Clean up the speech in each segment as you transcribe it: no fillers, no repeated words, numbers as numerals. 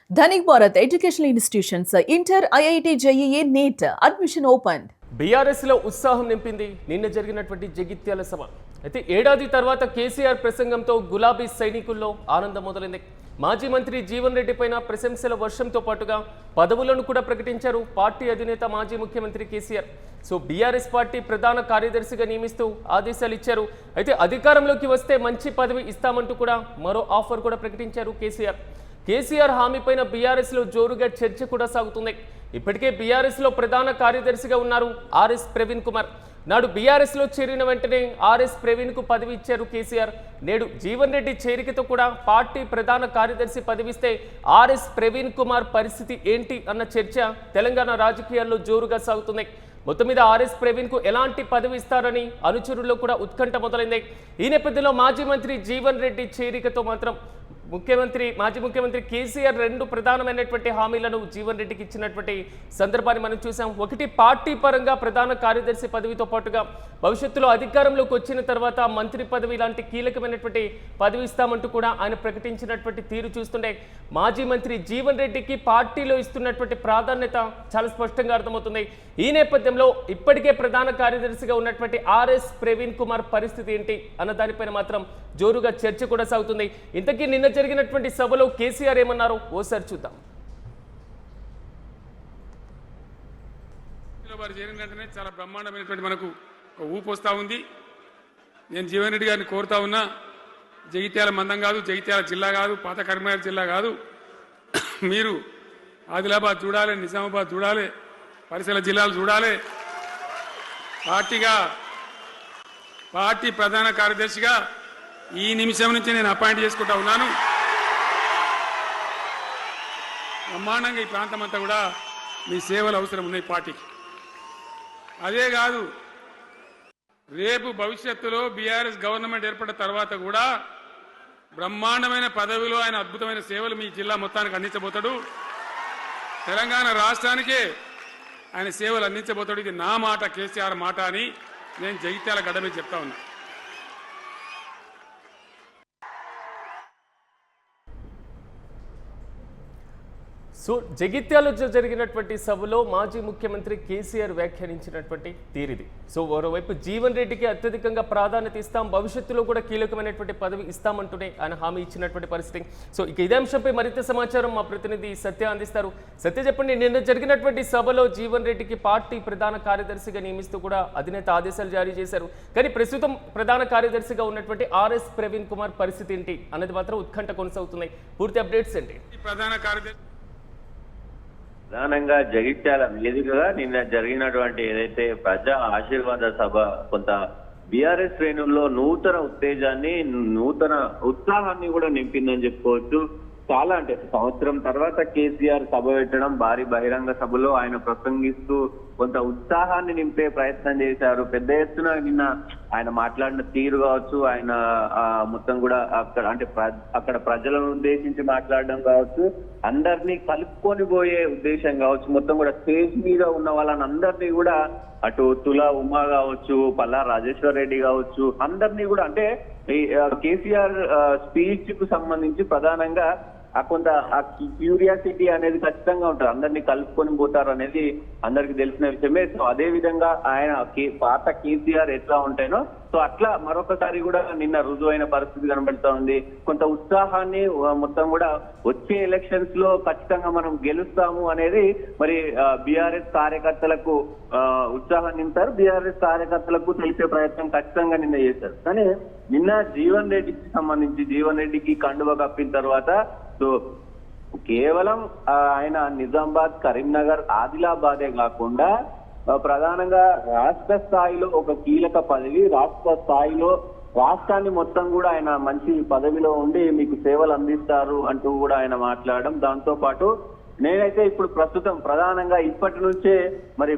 Dhanik Bharat Educational Institutions, Inter, IIT, JEE, NEET, admission opened. BRS లో ఉత్సాహం నింపింది నిన్న జరిగినటువంటి జగిత్యాల సభ. అయితే ఏడాది తర్వాత కేసీఆర్ ప్రసంగంతో గులాబీ సైనికుల్లో ఆనందం మొదలైంది. మాజీ మంత్రి జీవన్ రెడ్డి పైన ప్రశంసల వర్షంతో పాటుగా పదవులను కూడా ప్రకటించారు పార్టీ అధినేత మాజీ ముఖ్యమంత్రి కేసీఆర్. సో బీఆర్ఎస్ పార్టీ ప్రధాన కార్యదర్శిగా నియమిస్తూ ఆదేశాలు ఇచ్చారు. అయితే అధికారంలోకి వస్తే మంచి పదవి ఇస్తామంటూ కూడా మరో ఆఫర్ కూడా ప్రకటించారు కేసీఆర్ హామీపైన బీఆర్ఎస్ లో జోరుగా చర్చ కూడా సాగుతుంది. ఇప్పటికే బీఆర్ఎస్ లో ప్రధాన కార్యదర్శిగా ఉన్నారు ఆర్ఎస్ ప్రవీణ్ కుమార్. నాడు బీఆర్ఎస్ లో చేరిన వెంటనే ఆర్ఎస్ ప్రవీణ్ కు పదవి ఇచ్చారు కేసీఆర్. నేడు జీవన్ రెడ్డి చేరికతో కూడా పార్టీ ప్రధాన కార్యదర్శి పదవిస్తే ఆర్ఎస్ ప్రవీణ్ కుమార్ పరిస్థితి ఏంటి అన్న చర్చ తెలంగాణ రాజకీయాల్లో జోరుగా సాగుతుంది. మొత్తం మీద ఆర్ఎస్ ప్రవీణ్ కు ఎలాంటి పదవి ఇస్తారని అనుచరుల్లో కూడా ఉత్కంఠ మొదలైంది. ఈ నేపథ్యంలో మాజీ మంత్రి జీవన్ రెడ్డి చేరికతో మాత్రం మాజీ ముఖ్యమంత్రి కేసీఆర్ రెండు ప్రధానమైనటువంటి హామీలను జీవన్ రెడ్డికి ఇచ్చినటువంటి సందర్భాన్ని మనం చూసాం. ఒకటి, పార్టీ పరంగా ప్రధాన కార్యదర్శి పదవితో పాటుగా భవిష్యత్తులో అధికారంలోకి వచ్చిన తర్వాత మంత్రి పదవి లాంటి కీలకమైనటువంటి పదవి ఇస్తామంటూ కూడా ఆయన ప్రకటించినటువంటి తీరు చూస్తుండే మాజీ మంత్రి జీవన్ రెడ్డికి పార్టీలో ఇస్తున్నటువంటి ప్రాధాన్యత చాలా స్పష్టంగా అర్థమవుతుంది. ఈ నేపథ్యంలో ఇప్పటికే ప్రధాన కార్యదర్శిగా ఉన్నటువంటి ఆర్ఎస్ ప్రవీణ్ కుమార్ పరిస్థితి ఏంటి అన్న దానిపైన మాత్రం జోరుగా చర్చ కూడా సాగుతుంది. ఇంతకీ నిన్న జరిగినటువంటి సభలో కేసీఆర్ ఏమన్నారో ఓసారి చూద్దాం. చాలా బ్రహ్మాండమైనటువంటి మనకు ఊపు వస్తూ ఉంది. నేను జీవన్ రెడ్డి గారిని కోరుతా ఉన్నా, జగిత్యాల మందం కాదు, జగిత్యాల జిల్లా కాదు, పాత కరీంనగర్ జిల్లా కాదు, మీరు ఆదిలాబాద్ చూడాలి, నిజామాబాద్ చూడాలి, పరిసర జిల్లాలు చూడాలి. పార్టీ ప్రధాన కార్యదర్శిగా ఈ నిమిషం నుంచి నేను అపాయింట్ చేసుకుంటా ఉన్నాను. బ్రహ్మాండంగా ఈ ప్రాంతం అంతా కూడా మీ సేవలు అవసరం ఉన్నాయి పార్టీకి. అదే కాదు, రేపు భవిష్యత్తులో బీఆర్ఎస్ గవర్నమెంట్ ఏర్పడిన తర్వాత కూడా బ్రహ్మాండమైన పదవిలో ఆయన అద్భుతమైన సేవలు మీ జిల్లా మొత్తానికి అందించబోతాడు. తెలంగాణ రాష్ట్రానికే ఆయన సేవలు అందించబోతాడు. ఇది నా మాట, కేసీఆర్ మాట అని నేను జగిత్యాల గడ్డ మీద చెప్తా ఉన్నా. సో జగిత్యాలలో జరిగినటువంటి సభలో మాజీ ముఖ్యమంత్రి కేసీఆర్ వ్యాఖ్యానించినటువంటి తీరిది. సో మరోవైపు జీవన్ రెడ్డికి అత్యధికంగా ప్రాధాన్యత ఇస్తాం, భవిష్యత్తులో కూడా కీలకమైనటువంటి పదవి ఇస్తామంటూనే ఆయన హామీ ఇచ్చినటువంటి పరిస్థితి. సో ఇక ఇదే అంశంపై మరింత సమాచారం మా ప్రతినిధి సత్య అందిస్తారు. సత్య, చెప్పండి, నిన్న జరిగినటువంటి సభలో జీవన్ రెడ్డికి పార్టీ ప్రధాన కార్యదర్శిగా నియమిస్తూ కూడా అధినేత ఆదేశాలు జారీ చేశారు. కానీ ప్రస్తుతం ప్రధాన కార్యదర్శిగా ఉన్నటువంటి ఆర్ఎస్ ప్రవీణ్ కుమార్ పరిస్థితి ఏంటి అన్నది మాత్రం ఉత్కంఠ కొనసాగుతున్నాయి. పూర్తి అప్డేట్స్ ఏంటి? ప్రధానంగా జగిత్యాల వేదికగా నిన్న జరిగినటువంటి ఏదైతే ప్రజా ఆశీర్వాద సభ కొంత బీఆర్ఎస్ శ్రేణుల్లో నూతన ఉత్తేజాన్ని, నూతన ఉత్సాహాన్ని కూడా నింపిందని చెప్పుకోవచ్చు. చాలా అంటే సంవత్సరం తర్వాత కేసీఆర్ సభ పెట్టడం, భారీ బహిరంగ సభలో ఆయన ప్రసంగిస్తూ కొంత ఉత్సాహాన్ని నింపే ప్రయత్నం చేశారు. పెద్ద ఎత్తున నిన్న ఆయన మాట్లాడిన తీరు కావచ్చు, ఆయన మొత్తం కూడా అక్కడ ప్రజలను ఉద్దేశించి మాట్లాడడం కావచ్చు, అందరినీ కలుపుకొని పోయే ఉద్దేశం కావచ్చు, మొత్తం కూడా స్టేజ్ మీద ఉన్న వాళ్ళని అందరినీ కూడా అటు తులా ఉమా కావచ్చు, పల్లా రాజేశ్వర్ రెడ్డి కావచ్చు, అందరినీ కూడా అంటే ఈ కేసీఆర్ స్పీచ్ కు సంబంధించి ప్రధానంగా కొంత క్యూరియాసిటీ అనేది ఖచ్చితంగా ఉంటుంది. అందరినీ కలుపుకొని పోతారు అనేది అందరికి తెలిసిన విషయమే. సో అదే విధంగా ఆయన పాత కేసీఆర్ ఎట్లా ఉంటాయనో సో అట్లా మరొకసారి కూడా నిన్న రుజువైన పరిస్థితి కనబడుతూ ఉంది. కొంత ఉత్సాహాన్ని మొత్తం కూడా వచ్చే ఎలక్షన్స్ లో ఖచ్చితంగా మనం గెలుస్తాము అనేది మరి బీఆర్ఎస్ కార్యకర్తలకు ఉత్సాహం నింపారు. బీఆర్ఎస్ కార్యకర్తలకు తెలిసే ప్రయత్నం ఖచ్చితంగా నిన్న చేశారు. కానీ నిన్న జీవన్ రెడ్డికి సంబంధించి జీవన్ రెడ్డికి కండువ కప్పిన తర్వాత సో కేవలం ఆయన నిజామాబాద్, కరీంనగర్, ఆదిలాబాదే కాకుండా ప్రధానంగా రాష్ట్ర స్థాయిలో ఒక కీలక పదవి, రాష్ట్ర స్థాయిలో రాష్ట్రాన్ని మొత్తం కూడా ఆయన మంచి పదవిలో ఉండి మీకు సేవలు అందిస్తారు అంటూ కూడా ఆయన మాట్లాడడం. దాంతో పాటు నేనైతే ఇప్పుడు ప్రస్తుతం ప్రధానంగా ఇప్పటి నుంచే మరి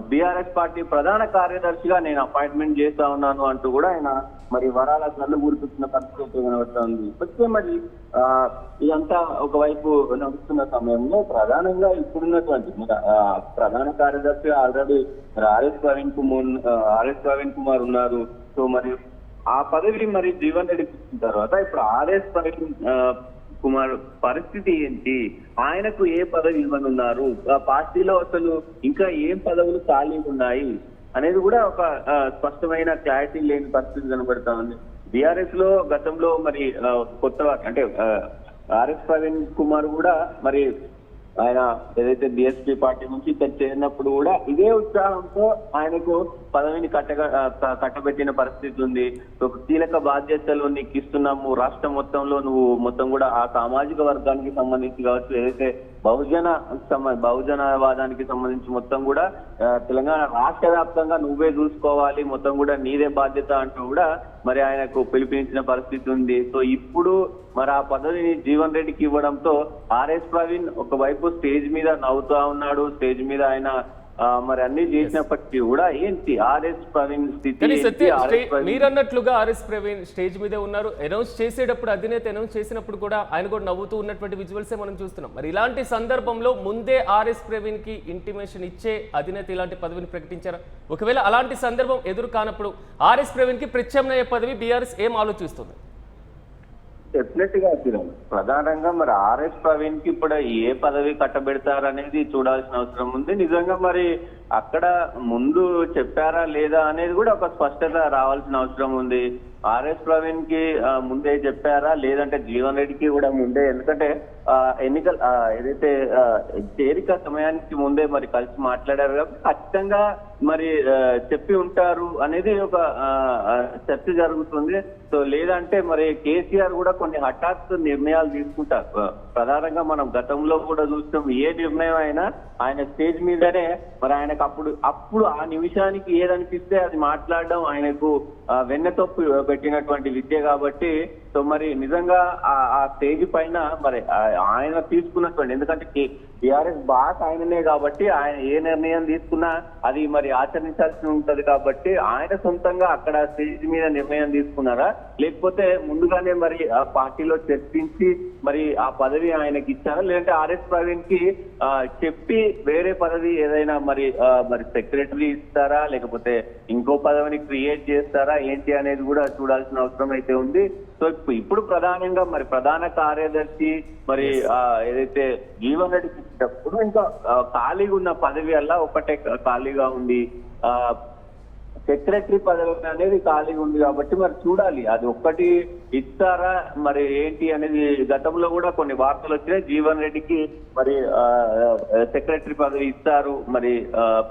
బీఆర్ఎస్ పార్టీ ప్రధాన కార్యదర్శిగా నేను అపాయింట్మెంట్ చేస్తా ఉన్నాను అంటూ కూడా ఆయన మరి వరాల కళ్ళు గుర్తున్న పరిస్థితి కనబడుతోంది. వచ్చే మరి ఇదంతా ఒకవైపు నడుస్తున్న సమయంలో ప్రధానంగా ఇప్పుడున్నటువంటి ప్రధాన కార్యదర్శి ఆల్రెడీ ఆర్ఎస్ ప్రవీణ్ కుమార్ ఉన్నారు. సో మరి ఆ పదవి మరి జీవన్ రెడ్డికి ఇచ్చిన తర్వాత ఇప్పుడు ఆర్ఎస్ ప్రవీణ్ కుమార్ పరిస్థితి ఏంటి, ఆయనకు ఏ పదవి ఇవ్వనున్నారు, ఆ పార్టీలో అసలు ఇంకా ఏం పదవులు ఖాళీ ఉన్నాయి అనేది కూడా ఒక స్పష్టమైన క్లారిటీ లేని పరిస్థితి కనబడతా ఉంది. బీఆర్ఎస్ లో గతంలో మరి కొత్త అంటే ఆర్ఎస్ ప్రవీణ్ కుమార్ కూడా మరి ఆయన ఏదైతే బిఎస్పీ పార్టీ నుంచి ఇక్కడ చేరినప్పుడు కూడా ఇదే ఉత్సాహంతో ఆయనకు పదవిని కట్టబెట్టిన పరిస్థితి ఉంది. ఒక కీలక బాధ్యతలు నీకు ఇస్తున్నాము, రాష్ట్రం మొత్తంలో నువ్వు మొత్తం కూడా ఆ సామాజిక వర్గానికి సంబంధించి కావచ్చు, ఏదైతే బహుజనవాదానికి సంబంధించి మొత్తం కూడా తెలంగాణ రాష్ట్ర వ్యాప్తంగా నువ్వే చూసుకోవాలి, మొత్తం కూడా నీదే బాధ్యత అంటూ కూడా మరి ఆయనకు పిలుపునిచ్చిన పరిస్థితి ఉంది. సో ఇప్పుడు మరి ఆ పదవిని జీవన్ రెడ్డికి ఇవ్వడంతో ఆర్ఎస్ ప్రవీణ్ ఒకవైపు స్టేజ్ మీద నవ్వుతా ఉన్నాడు, స్టేజ్ మీద ఆయన మరి అన్ని చేసినప్పటికీ కూడా ఏంటి ఆర్ఎస్ ప్రవీణ్ స్థితి. మీరు అన్నట్లుగా ఆర్ఎస్ ప్రవీణ్ స్టేజ్ మీదే ఉన్నారు. అనౌన్స్ చేసేటప్పుడు అధినేత అనౌన్స్ చేసినప్పుడు కూడా ఆయన కూడా నవ్వుతూ ఉన్నటువంటి విజువల్సే మనం చూస్తున్నాం. మరి ఇలాంటి సందర్భంలో ముందే ఆర్ఎస్ ప్రవీణ్ కి ఇంటిమేషన్ ఇచ్చే అధినేత ఇలాంటి పదవిని ప్రకటించారా? ఒకవేళ అలాంటి సందర్భం ఎదురు కానప్పుడు ఆర్ఎస్ ప్రవీణ్ కి ప్రత్యామ్నాయ పదవి బీఆర్ఎస్ ఏం ఆలోచిస్తుంది? డెఫినెట్ గా ప్రధానంగా మరి ఆర్ఎస్ ప్రవీణ్ కి ఇప్పుడు ఏ పదవి కట్టబెడతారనేది చూడాల్సిన అవసరం ఉంది. నిజంగా మరి అక్కడ ముందు చెప్పారా లేదా అనేది కూడా ఒక స్పష్టత రావాల్సిన అవసరం ఉంది. ఆర్ఎస్ ప్రవీణ్ కి ముందే చెప్పారా లేదంటే జీవన్ రెడ్డికి కూడా ముందే, ఎందుకంటే ఎన్నికల ఏదైతే చేరిక సమయానికి ముందే మరి కలిసి మాట్లాడారు కాబట్టి ఖచ్చితంగా మరి చెప్పి ఉంటారు అనేది ఒక చర్చ జరుగుతుంది. సో లేదంటే మరి కేసీఆర్ కూడా కొన్ని హఠాత్ నిర్ణయాలు తీసుకుంటారు. ప్రధానంగా మనం గతంలో కూడా చూస్తాం, ఏ నిర్ణయం అయినా ఆయన స్టేజ్ మీదనే మరి ఆయనకు అప్పుడు ఆ నిమిషానికి ఏదనిపిస్తే అది మాట్లాడడం ఆయనకు వెన్నెతొప్పు పెట్టినటువంటి విద్య కాబట్టి సో మరి నిజంగా ఆ స్టేజ్ పైన మరి ఆయన తీసుకున్నటువంటి, ఎందుకంటే టీఆర్ఎస్ బాస్ ఆయననే కాబట్టి ఆయన ఏ నిర్ణయం తీసుకున్నా అది మరి ఆచరించాల్సి ఉంటది కాబట్టి ఆయన సొంతంగా అక్కడ స్టేజ్ మీద నిర్ణయం తీసుకున్నారా లేకపోతే ముందుగానే మరి ఆ పార్టీలో చర్చించి మరి ఆ పదవి ఆయనకి ఇచ్చారా, లేదంటే ఆర్ఎస్ ప్రవీణ్ కి చెప్పి వేరే పదవి ఏదైనా మరి సెక్రటరీ ఇస్తారా లేకపోతే ఇంకో పదవిని క్రియేట్ చేస్తారా ఏంటి అనేది కూడా చూడాల్సిన అవసరం అయితే ఉంది. సో ఇప్పుడు ప్రధానంగా మరి ప్రధాన కార్యదర్శి మరి ఏదైతే జీవన్ రెడ్డికి ఇచ్చినప్పుడు ఇంకా ఖాళీగా ఉన్న పదవి వల్ల ఒకటే ఖాళీగా ఉంది, సెక్రటరీ పదవి అనేది ఖాళీగా ఉంది కాబట్టి మరి చూడాలి అది ఒక్కటి ఇస్తారా మరి ఏంటి అనేది. గతంలో కూడా కొన్ని వార్తలు వచ్చినాయి, జీవన్ రెడ్డికి మరి సెక్రటరీ పదవి ఇస్తారు, మరి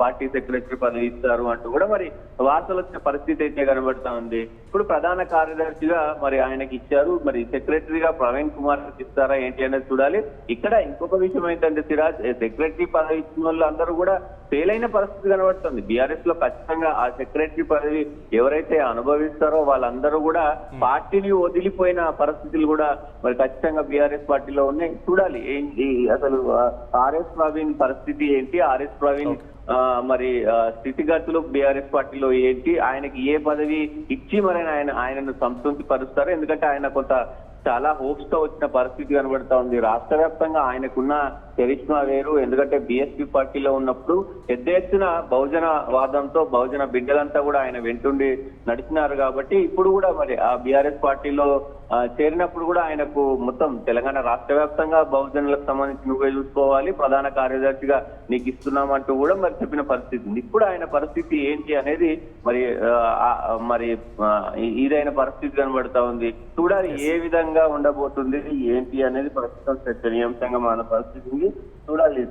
పార్టీ సెక్రటరీ పదవి ఇస్తారు అంటూ కూడా మరి వార్తలు వచ్చిన పరిస్థితి అయితే కనబడతా ఉంది. ఇప్పుడు ప్రధాన కార్యదర్శిగా మరి ఆయనకి ఇచ్చారు, మరి సెక్రటరీగా ప్రవీణ్ కుమార్ ఇస్తారా ఏంటి అనేది చూడాలి. ఇక్కడ ఇంకొక విషయం ఏంటంటే సిరాజ్, సెక్రటరీ పదవి ఇచ్చిన వాళ్ళు అందరూ కూడా ఫెయిల్ అయిన పరిస్థితి కనబడుతుంది. బీఆర్ఎస్ లో ఖచ్చితంగా ఆ సెక్రటరీ పదవి ఎవరైతే అనుభవిస్తారో వాళ్ళందరూ కూడా పార్టీని వదిలిపోయిన పరిస్థితులు కూడా మరి ఖచ్చితంగా బీఆర్ఎస్ పార్టీలో ఉన్నాయి. చూడాలి ఏంటి అసలు ఆర్ఎస్ ప్రవీణ్ పరిస్థితి ఏంటి, ఆర్ఎస్ ప్రవీణ్ మరి స్థితిగతులు బీఆర్ఎస్ పార్టీలో ఏంటి, ఆయనకి ఏ పదవి ఇచ్చి మరి ఆయనను సంతృప్తి పరుస్తారు. ఎందుకంటే ఆయన కొంత చాలా హోప్స్ తో వచ్చిన పరిస్థితి కనబడతా ఉంది. రాష్ట్ర వ్యాప్తంగా ఆయనకున్న చరిష్మా వేరు, ఎందుకంటే బీఎస్పీ పార్టీలో ఉన్నప్పుడు పెద్ద ఎత్తున బహుజన వాదంతో బహుజన బిడ్డలంతా కూడా ఆయన వెంటుండి నడిచినారు కాబట్టి ఇప్పుడు కూడా మరి ఆ బీఆర్ఎస్ పార్టీలో చేరినప్పుడు కూడా ఆయనకు మొత్తం తెలంగాణ రాష్ట్ర వ్యాప్తంగా బహుజనులకు సంబంధించి నువ్వే చూసుకోవాలి, ప్రధాన కార్యదర్శిగా నీకు ఇస్తున్నామంటూ కూడా మరి చెప్పిన పరిస్థితి ఉంది. ఇప్పుడు ఆయన పరిస్థితి ఏంటి అనేది మరి ఇదైన పరిస్థితి కనబడతా ఉంది. చూడాలి ఏ విధంగా ఉండబోతుంది ఏంటి అనేది ప్రస్తుతం చర్చనీయాంశంగా మన పరిస్థితి ఉంది. చూడాలి.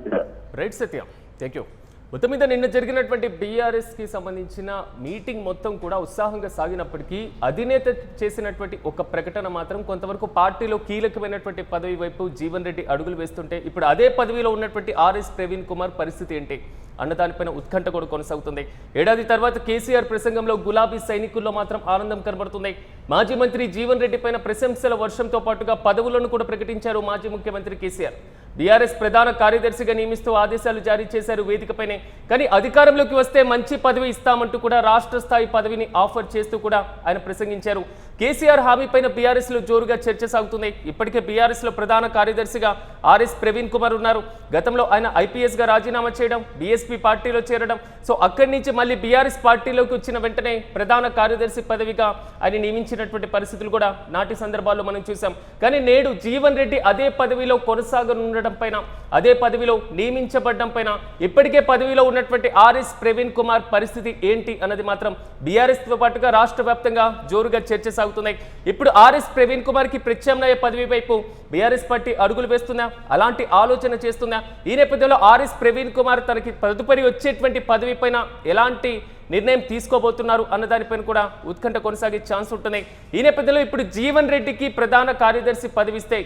Right Satya, thank you. మొత్తం మీద నిన్న జరిగినటువంటి బీఆర్ఎస్ కి సంబంధించిన మీటింగ్ మొత్తం కూడా ఉత్సాహంగా సాగినప్పటికీ అధినేత చేసినటువంటి ఒక ప్రకటన మాత్రం కొంతవరకు పార్టీలో కీలకమైనటువంటి పదవి వైపు జీవన్ రెడ్డి అడుగులు వేస్తుంటే ఇప్పుడు అదే పదవిలో ఉన్నటువంటి ఆర్ఎస్ ప్రవీణ్ కుమార్ పరిస్థితి ఏంటి అన్న దానిపైన ఉత్కంఠ కూడా కొనసాగుతుంది. ఏడాది తర్వాత కేసీఆర్ ప్రసంగంలో గులాబీ సైనికుల్లో మాత్రం ఆనందం కనబడుతుంది. మాజీ మంత్రి జీవన్ రెడ్డి పైన ప్రశంసల వర్షంతో పాటుగా పదవులను కూడా ప్రకటించారు మాజీ ముఖ్యమంత్రి కేసీఆర్. బీఆర్ఎస్ ప్రధాన కార్యదర్శిగా నియమిస్తూ ఆదేశాలు జారీ చేశారు వేదికపైనే. కానీ అధికారంలోకి వస్తే మంచి పదవి ఇస్తామంటూ కూడా రాష్ట్ర స్థాయి పదవిని ఆఫర్ చేస్తూ కూడా ఆయన ప్రసంగించారు. కేసీఆర్ హామీపైన బీఆర్ఎస్ లో జోరుగా చర్చ సాగుతుంది. ఇప్పటికే బీఆర్ఎస్ లో ప్రధాన కార్యదర్శిగా ఆర్ఎస్ ప్రవీణ్ కుమార్ ఉన్నారు. గతంలో ఆయన ఐపీఎస్ గా రాజీనామా చేయడం, బీఎస్పీ పార్టీలో చేరడం, సో అక్కడి నుంచి మళ్ళీ బీఆర్ఎస్ పార్టీలోకి వచ్చిన వెంటనే ప్రధాన కార్యదర్శి పదవిగా ఆయన నియమించినటువంటి పరిస్థితులు కూడా నాటి సందర్భాల్లో మనం చూసాం. కానీ నేడు జీవన్ రెడ్డి అదే పదవిలో కొనసాగనుండడం పైన, అదే పదవిలో నియమించబడడం పైన ఇప్పటికే పదవిలో ఉన్నటువంటి ఆర్ఎస్ ప్రవీణ్ కుమార్ పరిస్థితి ఏంటి అన్నది మాత్రం బీఆర్ఎస్ తో పాటుగా రాష్ట్ర వ్యాప్తంగా జోరుగా చర్చ సాగుతున్నాయి. ఇప్పుడు ఆర్ఎస్ ప్రవీణ్ కుమార్ కి ప్రత్యామ్నాయ పదవి వైపు బీఆర్ఎస్ పార్టీ అడుగులు వేస్తుందా, అలాంటి ఆలోచన చేస్తుందా? ఈ నేపథ్యంలో ఆర్ఎస్ ప్రవీణ్ కుమార్ తనకి తదుపరి వచ్చేటువంటి పదవి పైన ఎలాంటి నిర్ణయం తీసుకోబోతున్నారు అన్న దానిపైన కూడా ఉత్కంఠ కొనసాగే ఛాన్స్ ఉంటున్నాయి. ఈ నేపథ్యంలో ఇప్పుడు జీవన్ రెడ్డికి ప్రధాన కార్యదర్శి పదవిస్తే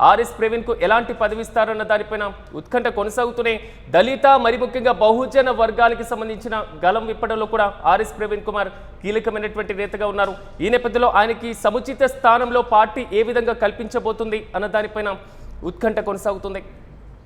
ఆర్ఎస్ ప్రవీణ్ కు ఎలాంటి పదవి ఇస్తారన్న దానిపైన ఉత్కంఠ కొనసాగుతున్నాయి. దళిత మరి ముఖ్యంగా బహుజన వర్గాలకి సంబంధించిన గలం విప్పడంలో కూడా ఆర్ఎస్ ప్రవీణ్ కుమార్ కీలకమైనటువంటి నేతగా ఉన్నారు. ఈ నేపథ్యంలో ఆయనకి సముచిత స్థానంలో పార్టీ ఏ విధంగా కల్పించబోతుంది అన్న దానిపైన ఉత్కంఠ కొనసాగుతుంది.